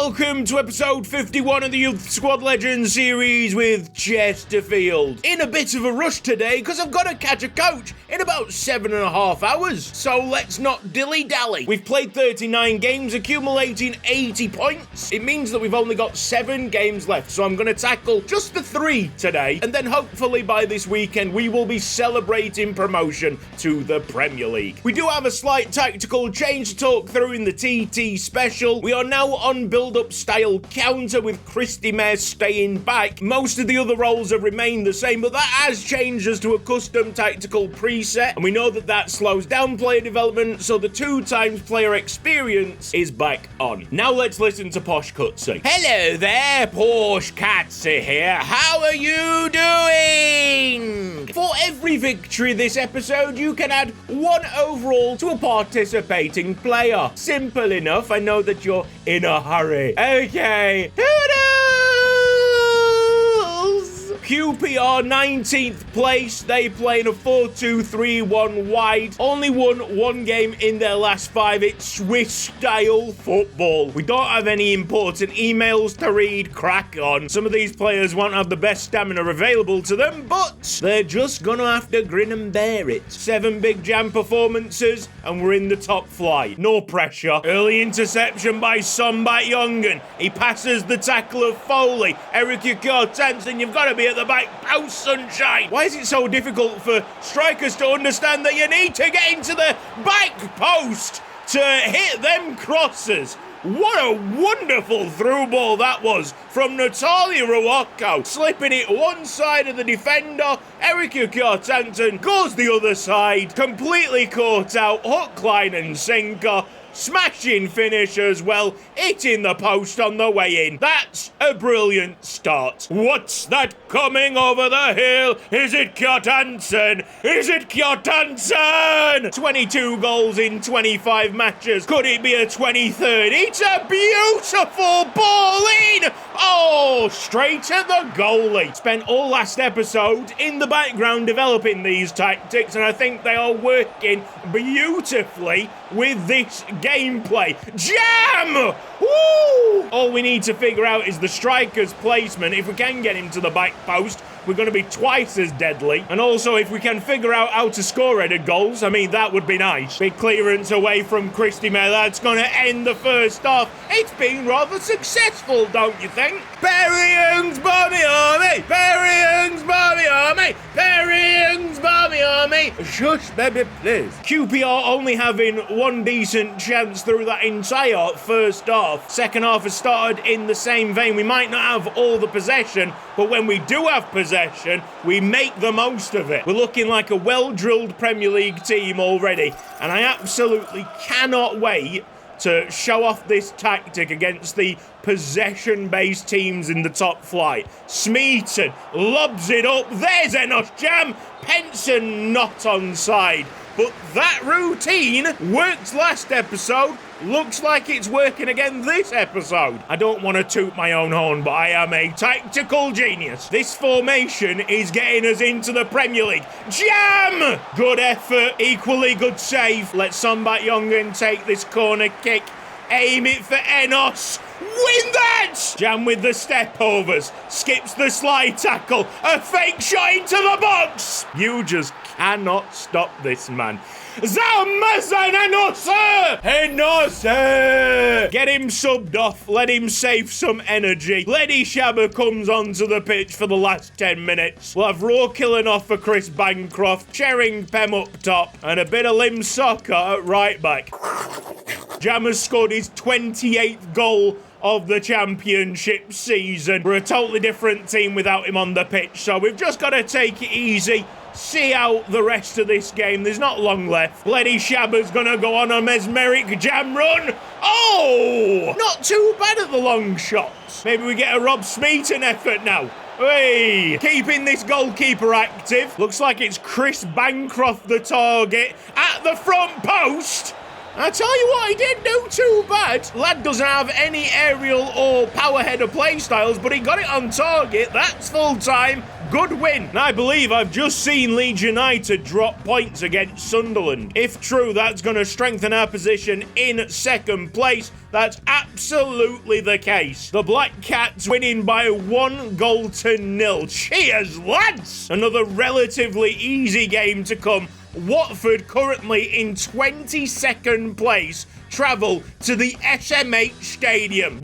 welcome to episode 51 of the Youth Squad Legends series with Chesterfield. In a bit of a rush today because I've got to catch a coach in about 7.5 hours, so let's not dilly-dally. We've played 39 games, accumulating 80 points. It means that we've only got 7 games left, so I'm going to tackle just the 3 today, and then hopefully by this weekend we will be celebrating promotion to the Premier League. We do have a slight tactical change to talk through in the TT special. We are now on build-up style counter with Christy Mayer staying back. Most of the other roles have remained the same, but that has changed us to a custom tactical preset, and we know that that slows down player development, so the 2 times player experience is back on. Now let's listen to Posh Cutsy. Hello there, Posh Cutsy here. How are you doing? For every victory this episode, you can add 1 overall to a participating player. Simple enough. I know that you're in a hurry. Okay. QPR 19th place. They play in a 4-2-3-1 wide. Only won 1 game in their last 5. It's Swiss-style football. We don't have any important emails to read. Crack on. Some of these players won't have the best stamina available to them, but they're just gonna have to grin and bear it. 7 big jam performances, and we're in the top flight. No pressure. Early interception by Sombat Youngen. He passes the tackle of Foley. Eric Tansen, you've got to be at the back post, sunshine. Why is it so difficult for strikers to understand that you need to get into the back post to hit them crosses? What a wonderful through ball that was from Natalia Ruocco, slipping it one side of the defender. Eric Tansen goes the other side, completely caught out, hook, line and sinker. Smashing finish as well, hitting the post on the way in. That's a brilliant start. What's that coming over the hill? Is it Kjartansson? Is it Kjartansson? 22 goals in 25 matches. Could it be a 23rd? It's a beautiful ball in! Oh, straight at the goalie. Spent all last episode in the background developing these tactics, and I think they are working beautifully with this gameplay. Jam! Woo! All we need to figure out is the striker's placement. If we can get him to the back post, we're going to be twice as deadly. And also, if we can figure out how to score headed goals, I mean, that would be nice. Big clearance away from Christy Mayer. That's going to end the first half. It's been rather successful, don't you think? Perry Bobby Army! Perry Bobby Army! Perry Bobby Army! Shush, baby, please. QPR only having 1 decent chance through that entire first half. Second half has started in the same vein. We might not have all the possession, but when we do have possession, we make the most of it. We're looking like a well-drilled Premier League team already, and I absolutely cannot wait to show off this tactic against the possession-based teams in the top flight. Smeaton lobs it up. There's Enos Jam. Penson not onside. But that routine worked last episode. Looks like it's working again this episode. I don't want to toot my own horn, but I am a tactical genius. This formation is getting us into the Premier League. Jam! Good effort, equally good save. Let Sombat Youngen take this corner kick. Aim it for Enos. Win that! Jam with the step overs. Skips the slide tackle. A fake shot into the box. You just cannot stop this man. Zamazan Enosa! Get him subbed off. Let him save some energy. Ledi Shabba comes onto the pitch for the last 10 minutes. We'll have Raw killing off for Chris Bancroft, Chering Pem up top, and a bit of Lim Soccer at right back. Jam has scored his 28th goal of the championship season. We're a totally different team without him on the pitch, so we've just got to take it easy. See out the rest of this game. There's not long left. Ledi Shabba's gonna go on a mesmeric jam run. Oh! Not too bad at the long shots. Maybe we get a Rob Smeaton effort now. Hey! Keeping this goalkeeper active. Looks like it's Chris Bancroft the target at the front post. I tell you what, he didn't do too bad. Lad doesn't have any aerial or power header play styles, but he got it on target. That's full time. good win. And I believe I've just seen Leeds United drop points against Sunderland. If true, that's going to strengthen our position in second place. That's absolutely the case. The Black Cats winning by 1-0. Cheers, lads! Another relatively easy game to come. Watford currently in 22nd place. Travel to the SMH Stadium.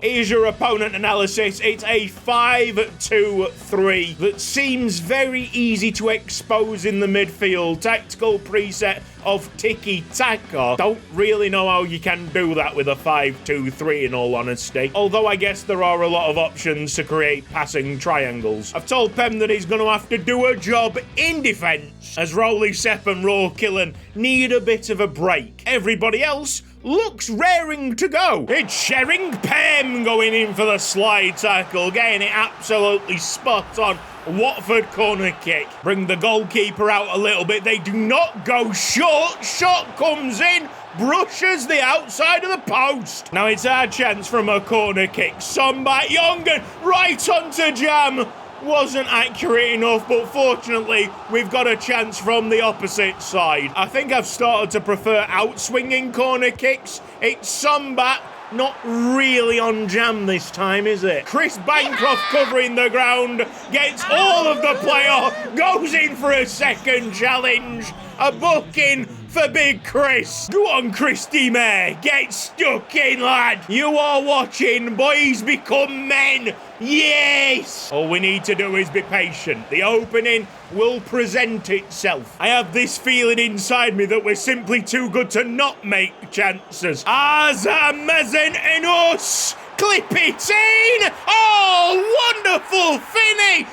Here's your opponent analysis. It's a 5-2-3 that seems very easy to expose in the midfield. Tactical preset of tiki-taka. Don't really know how you can do that with a 5-2-3 in all honesty. Although I guess there are a lot of options to create passing triangles. I've told Pem that he's going to have to do a job in defence, as Rowley, Sepp and Raw Killen need a bit of a break. Everybody else looks raring to go. It's Shering Pem going in for the slide tackle, getting it absolutely spot on. Watford corner kick. Bring the goalkeeper out a little bit. They do not go short. Shot comes in, brushes the outside of the post. Now it's our chance from a corner kick. Somebody young and right onto Jam. Wasn't accurate enough, but fortunately, we've got a chance from the opposite side. I think I've started to prefer outswinging corner kicks. It's Sombat, not really on Jam this time, is it? Chris Bancroft covering the ground, gets all of the play off, goes in for a second challenge. A booking for Big Chris. Go on, Christy May. Get stuck in, lad. You are watching Boys Become Men. Yes! All we need to do is be patient. The opening will present itself. I have this feeling inside me that we're simply too good to not make chances. Azamazen and us. Clip it in. Oh, wonderful finish.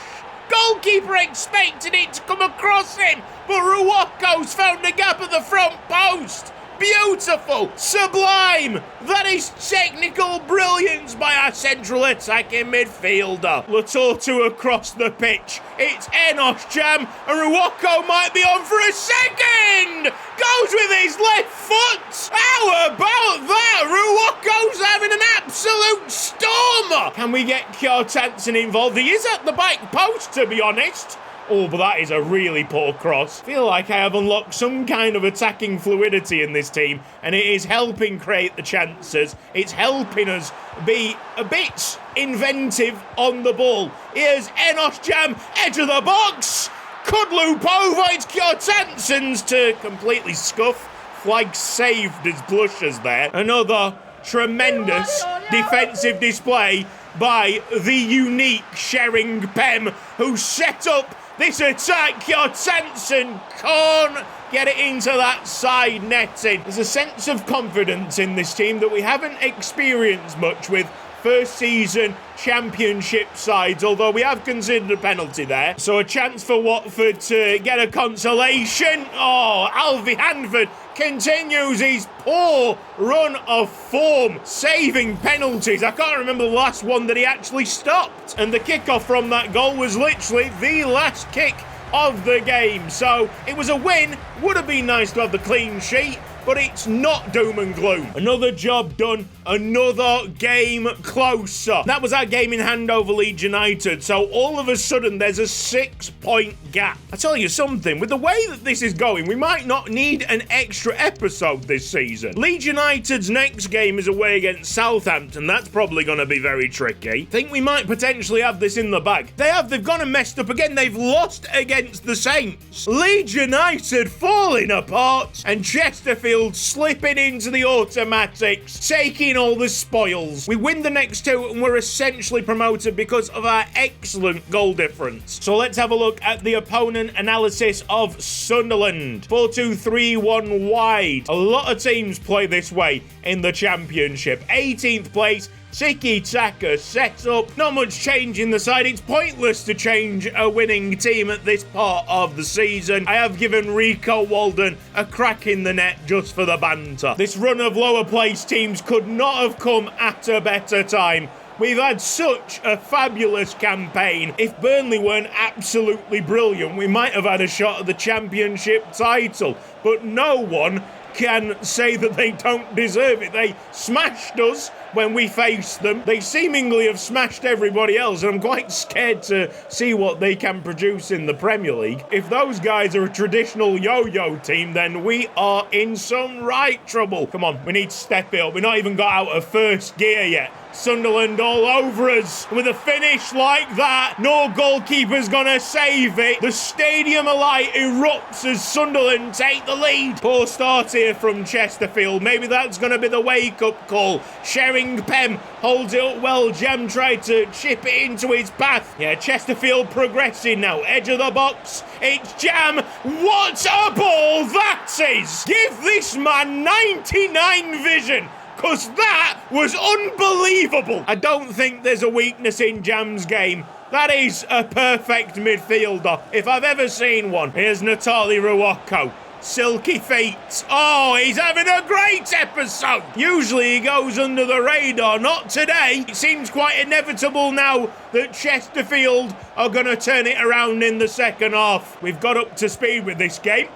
Goalkeeper expected it to come across him, but Ruwako's found a gap at the front post. Beautiful, sublime. That is technical brilliance by our central attacking midfielder. Latortu across the pitch. It's Enos Jam, and Ruwako might be on for a second. Goes with his left foot. How about that? Ruwako's having an absolute stormer. Can we get Kjartansson involved? He is at the back post, to be honest. Oh, but that is a really poor cross. I feel like I have unlocked some kind of attacking fluidity in this team, and it is helping create the chances. It's helping us be a bit inventive on the ball. Here's Enos Jam, edge of the box. Could loop over. It's Kjartansson's to completely scuff. Flag saved as blushes there. Another tremendous defensive display by the unique Shering Pem, who set up this attack. Kjartansson can't get it into that side netting. There's a sense of confidence in this team that we haven't experienced much with first season championship sides, although we have considered a penalty there. So a chance for Watford to get a consolation. Oh, Alfie Hanford continues his poor run of form, saving penalties. I can't remember the last one that he actually stopped. And the kickoff from that goal was literally the last kick of the game. So it was a win. Would have been nice to have the clean sheet, but it's not doom and gloom. Another job done, another game closer. That was our game in hand over Leeds United, so all of a sudden there's a 6-point gap. I tell you something, with the way that this is going, we might not need an extra episode this season. Leeds United's next game is away against Southampton. That's probably going to be very tricky. Think we might potentially have this in the bag. They've gone and messed up again. They've lost against the Saints. Leeds United falling apart, and Chesterfield slipping into the automatics, taking all the spoils. We win the next two and we're essentially promoted because of our excellent goal difference. So let's have a look at the opponent analysis of Sunderland. 4-2-3-1 wide. A lot of teams play this way in the Championship. 18th place. Tiki-taka set up. Not much change in the side. It's pointless to change a winning team at this part of the season. I have given Rico Walden a crack in the net just for the banter. This run of lower place teams could not have come at a better time. We've had such a fabulous campaign. If Burnley weren't absolutely brilliant, we might have had a shot at the Championship title. But no one can say that they don't deserve it. They smashed us when we face them. They seemingly have smashed everybody else, and I'm quite scared to see what they can produce in the Premier League. If those guys are a traditional yo-yo team, then we are in some right trouble. Come on, we need to step it up. We've not even got out of first gear yet. Sunderland all over us. With a finish like that, no goalkeeper's gonna save it. The stadium alight erupts as Sunderland take the lead. Poor start here from Chesterfield. Maybe that's gonna be the wake-up call. Sheringham holds it up well. Jam tried to chip it into his path. Yeah, Chesterfield progressing now. Edge of the box. It's Jam. What a ball that is! Give this man 99 vision, because that was unbelievable. I don't think there's a weakness in Jam's game. That is a perfect midfielder, if I've ever seen one. Here's Natali Ruwako. Silky feet. Oh, he's having a great episode. Usually he goes under the radar. Not today. It seems quite inevitable now that Chesterfield are going to turn it around in the second half. We've got up to speed with this game.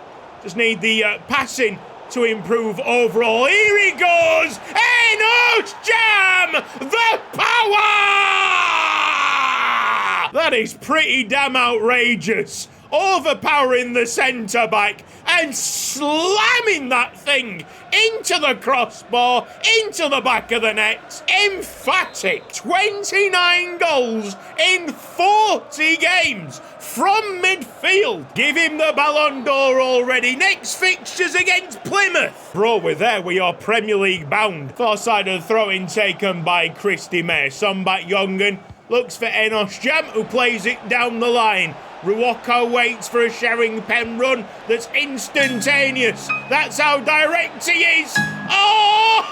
Just need the passing to improve overall. Here he goes! Enos Jam! The power! That is pretty damn outrageous. Overpowering the centre-back and slamming that thing into the crossbar, into the back of the net. Emphatic. 29 goals in 40 games from midfield. Give him the Ballon d'Or already. Next fixtures against Plymouth. Bro, we're there. We are Premier League bound. Far side of the throw-in taken by Christy Mayer. Sombat Jongen looks for Enos Jam, who plays it down the line. Ruwako waits for a Sheringham run that's instantaneous. That's how direct he is. Oh!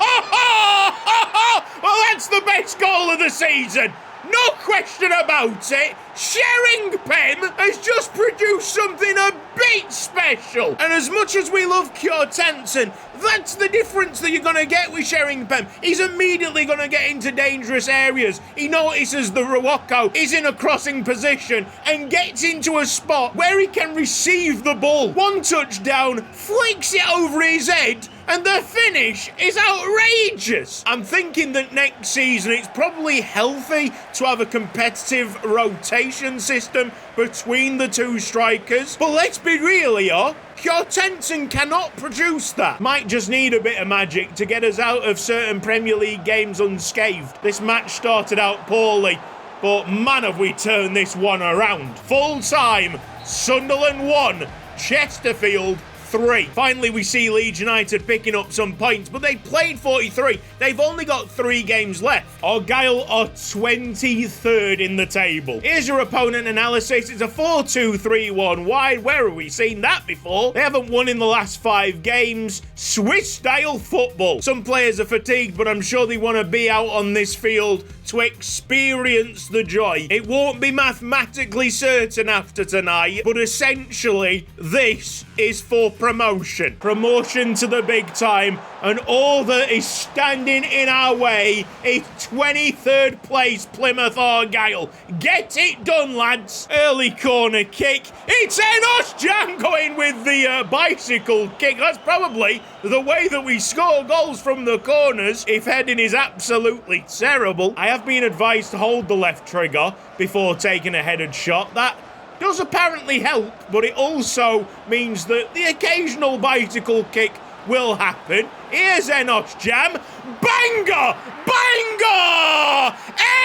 Well, that's the best goal of the season. No question about it. Sheringham has just produced something a bit special. And as much as we love Kjortensen, that's the difference that you're going to get with Sheringham. He's immediately going to get into dangerous areas. He notices the Ruwako is in a crossing position and gets into a spot where he can receive the ball. One touchdown, flicks it over his head, and the finish is outrageous. I'm thinking that next season it's probably healthy to have a competitive rotation system between the two strikers. But let's be real here. Kjortensen cannot produce that. Might just need a bit of magic to get us out of certain Premier League games unscathed. This match started out poorly, but man have we turned this one around. Full time, Sunderland 1, Chesterfield 3. Finally, we see Leeds United picking up some points, but they played 43. They've only got 3 games left. Argyle are 23rd in the table. Here's your opponent analysis. It's a 4-2-3-1 wide. Where have we seen that before? They haven't won in the last 5 games. Swiss-style football. Some players are fatigued, but I'm sure they want to be out on this field to experience the joy. It won't be mathematically certain after tonight, but essentially, this is for promotion. Promotion to the big time, and all that is standing in our way is 23rd place Plymouth Argyle. Get it done, lads. Early corner kick. It's Enos Jam going with the bicycle kick. That's probably the way that we score goals from the corners if heading is absolutely terrible. I have been advised to hold the left trigger before taking a headed shot. That does apparently help, but it also means that the occasional bicycle kick will happen. Here's Enos Jam. Banger! Banger!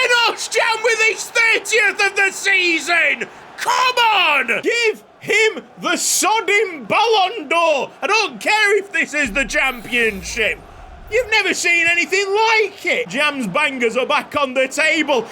Enos Jam with his 30th of the season! Come on! Give him the sodding Ballon d'Or! I don't care if this is the championship. You've never seen anything like it. Jam's bangers are back on the table.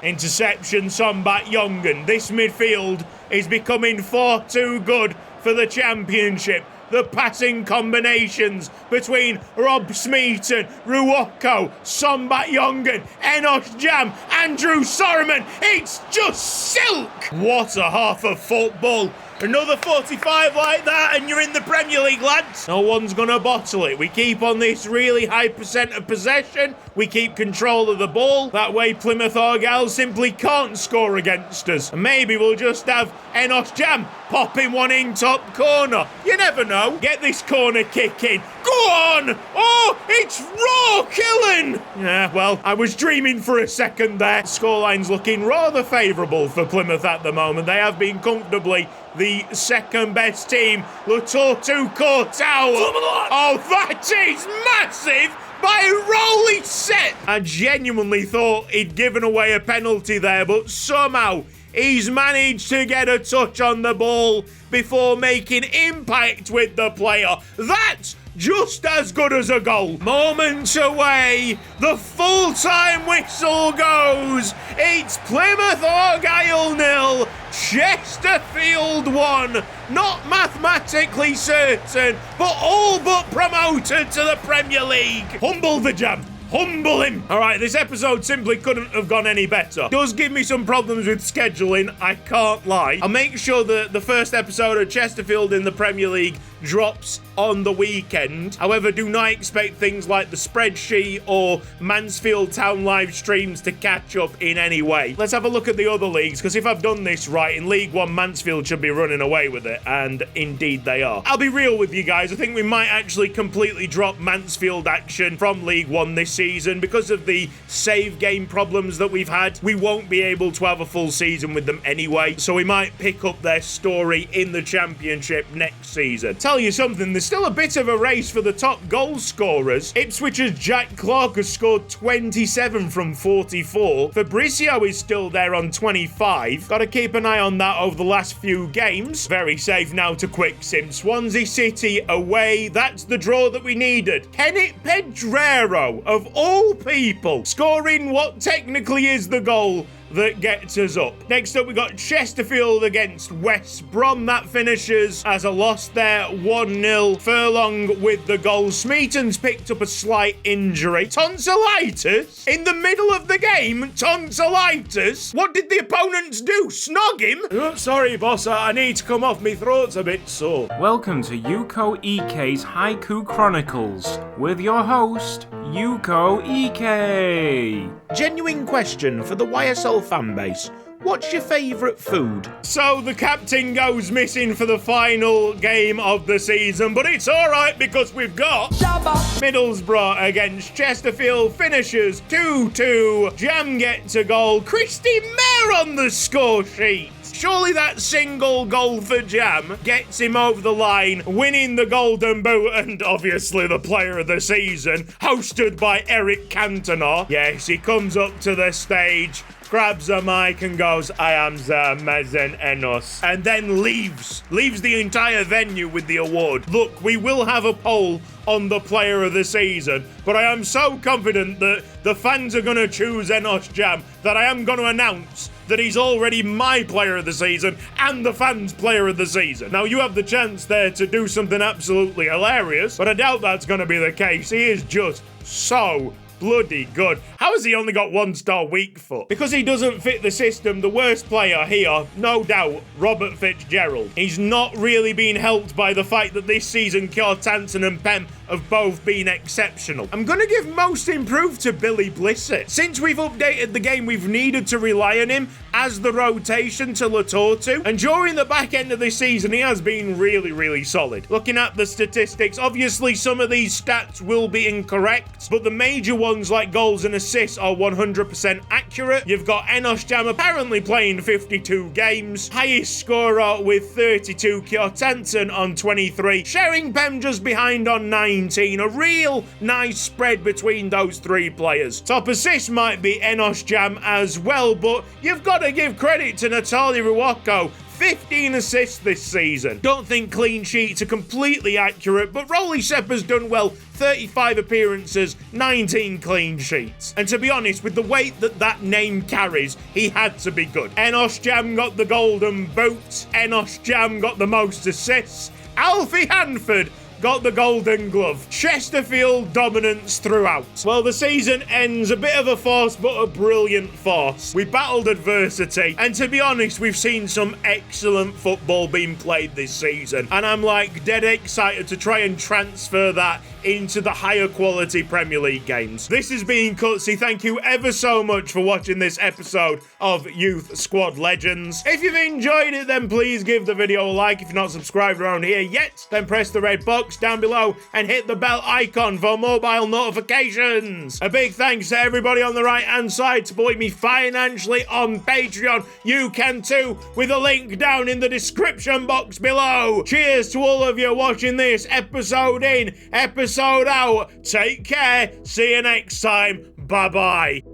Interception, Sombat Jongen. This midfield is becoming far too good for the championship. The passing combinations between Rob Smeaton, Ruwako, Sombat Jongen, Enos Jam, Andrew Sorman. It's just silk. What a half of football. Another 45 like that and you're in the Premier League, lads. No one's going to bottle it. We keep on this really high percent of possession. We keep control of the ball. That way Plymouth Argyle simply can't score against us. And maybe we'll just have Enos Jam popping one in top corner. You never know. Get this corner kick in. Go Go on! Oh, it's raw killing! Yeah, well, I was dreaming for a second there. Scoreline's looking rather favourable for Plymouth at the moment. They have been comfortably the second best team. Latotu caught out. Oh, that is massive! By Rolly set! I genuinely thought he'd given away a penalty there, but somehow he's managed to get a touch on the ball before making impact with the player. That's just as good as a goal. Moments away, the full-time whistle goes. It's Plymouth Argyle 0, Chesterfield 1. Not mathematically certain, but all but promoted to the Premier League. Humble the Jam. Humble him. All right, this episode simply couldn't have gone any better. Does give me some problems with scheduling, I can't lie. I'll make sure that the first episode of Chesterfield in the Premier League drops on the weekend. However, do not expect things like the spreadsheet or Mansfield Town live streams to catch up in any way. Let's have a look at the other leagues, because if I've done this right, in League One, Mansfield should be running away with it, and indeed they are. I'll be real with you guys, I think we might actually completely drop Mansfield action from League One this season because of the save game problems that we've had. We won't be able to have a full season with them anyway, so we might pick up their story in the Championship next season. Tell you something, there's still a bit of a race for the top goal scorers. Ipswich's Jack Clark has scored 27 from 44. Fabrizio is still there on 25. Got to keep an eye on that over the last few games. Very safe now to quick sim. Swansea City away. That's the draw that we needed. Kenneth Pedrero, of all people, scoring what technically is the goal that gets us up. Next up, we got Chesterfield against West Brom. That finishes as a loss there, 1-0. Furlong with the goal. Smeaton's picked up a slight injury. Tonsillitis? In the middle of the game? Tonsillitis? What did the opponents do? Snog him? Oh, sorry, boss. I need to come off. My throat's a bit sore. Welcome to Yuko Ike's Haiku Chronicles with your host, Yuko Ike. Genuine question for the YSL fanbase. What's your favourite food? So the captain goes missing for the final game of the season, but it's alright because we've got Middlesbrough against Chesterfield, finishes 2-2. Jam gets a goal. Christy Mayer on the score sheet. Surely that single goal for Jam gets him over the line, winning the Golden Boot and obviously the Player of the Season, hosted by Eric Cantona. Yes, he comes up to the stage, grabs a mic and goes, I am the Mezen Enos, and then leaves the entire venue with the award. Look, we will have a poll on the Player of the Season, but I am so confident that the fans are going to choose Enos Jam that I am going to announce that he's already my Player of the Season and the fans' Player of the Season. Now, you have the chance there to do something absolutely hilarious, but I doubt that's going to be the case. He is just so bloody good. How has he only got 1-star weak foot? Because he doesn't fit the system, the worst player here, no doubt, Robert Fitzgerald. He's not really been helped by the fact that this season Kjartansson and Pem have both been exceptional. I'm going to give most improved to Billy Blissett. Since we've updated the game, we've needed to rely on him as the rotation to Latotu, and during the back end of this season, he has been really, really solid. Looking at the statistics, obviously some of these stats will be incorrect, but the major ones like goals and assists are 100% accurate. You've got Enos Jam apparently playing 52 games, highest scorer with 32, Kjartansson on 23, Shering Pem just behind on 19. A real nice spread between those three players. Top assist might be Enos Jam as well, but you've got to give credit to Natalia Ruoko. 15 assists this season. Don't think clean sheets are completely accurate, but Rolly Sepp has done well. 35 appearances, 19 clean sheets. And to be honest, with the weight that name carries, he had to be good. Enos Jam got the golden boot. Enos Jam got the most assists. Alfie Hanford got the golden glove. Chesterfield dominance throughout. Well, the season ends a bit of a farce, but a brilliant farce. We battled adversity, and to be honest, we've seen some excellent football being played this season, and I'm like dead excited to try and transfer that into the higher quality Premier League games. This has been Cutsy. Thank you ever so much for watching this episode of Youth Squad Legends. If you've enjoyed it, then please give the video a like. If you're not subscribed around here yet, then press the red box. box down below and hit the bell icon for mobile notifications. A big thanks to everybody on the right hand side supporting me financially on Patreon. You can too, with a link down in the description box below. Cheers to all of you watching this episode in, episode out. Take care. See you next time. Bye bye.